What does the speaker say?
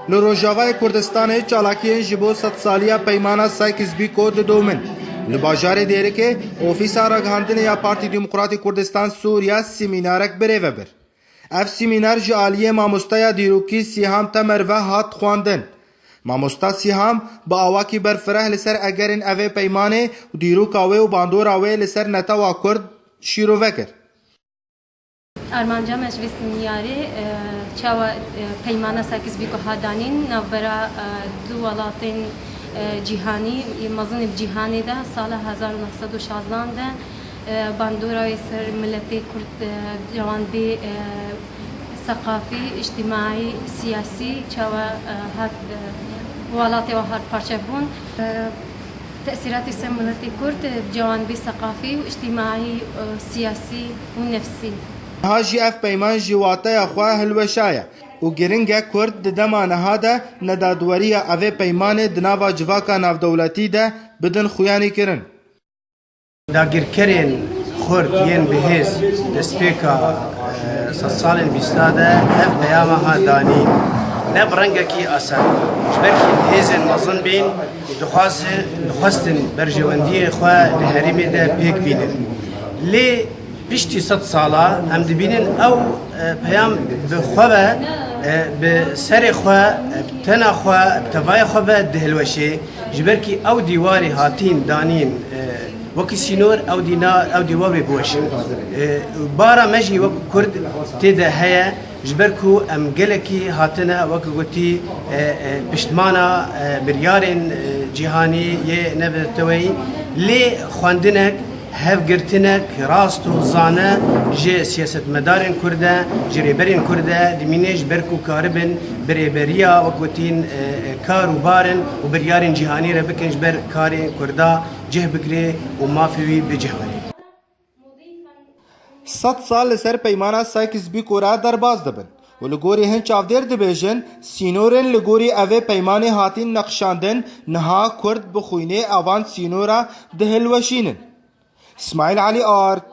لروجاوای کردستان چالاکیین جبو 100 سالیا پیمانا سایکس بی کود دومن لباجار دیره که اوفیسا رگهاندن یا پارتی دموکراتی کردستان سوریا سیمینارک بره و بر اف سیمینار جالیه ماموستایا دیروکی سیهام تمر و هات خواندن ماموستا سیهام با آواکی برفره لسر اگرین اوه پیمانه و دیروک آوه و باندور آوه لسر نتا و کرد شیرو وکر ارمانجا مجلس نیاری چاوا پیمانه ساکس بیکو هادانین نوبرا دو ولاتین جیهانی مزن جیهانی ده سال 1916 ده باندورای سر ملتی کرد جوان بی ثقافی اجتماعی سیاسی چاوا هات ولاتي وهر بارشبون تأثيرات سر ملتی کرد جوان بی ثقافی واجتماعي سياسي ونفسي هاجي اف پیمان جواتا اخوا هلوشایا و گرنگا کرد دما نهاده ندادوریا اوه پیمان دناوا جواکا ناو دولتی ده بدن خویانی کرن داگیرکرین خورد ین بهز دسپیکا 100 سالن بیستاده اف پیاما ها دانی نب رنگکی اثر جبرکی هیزن مزن بین دخواستن برجواندی خواه لحریمی ده پیک بینن لی بیشتی 100 ساله هم دبینن او پیام بخواه به سر خواه بتنا خواه بتوای خواه دهلوشه جبرکی او دیواری هاتین دانین وکی سینور او دیواری بوشن بارا مجی وک کرد تیده هیا جبرکو ام گلکی هاتنا وکی گوتی پشتمانا بریارین جهانی یه نبتوی لی خواندنک هفگرتنک راست و زانه جه سیاست مدارن کرده جریبرین کرده دمینش برکو کاربن بریبریا وقتین کار و بارن و بریارن جهانی را بکنج بر کاری کرده جه بگری و مافیوی بجهانی 100 سال لسر پیمانا سایکس بی کورا درباز دبن و لگوری هن چاودر دبیجن سینورن لگوری اوه پیمانه هاتین نقشاندن نها کرد بخوینه اوان سینورا دهلوشینن اسماعیل علی آرک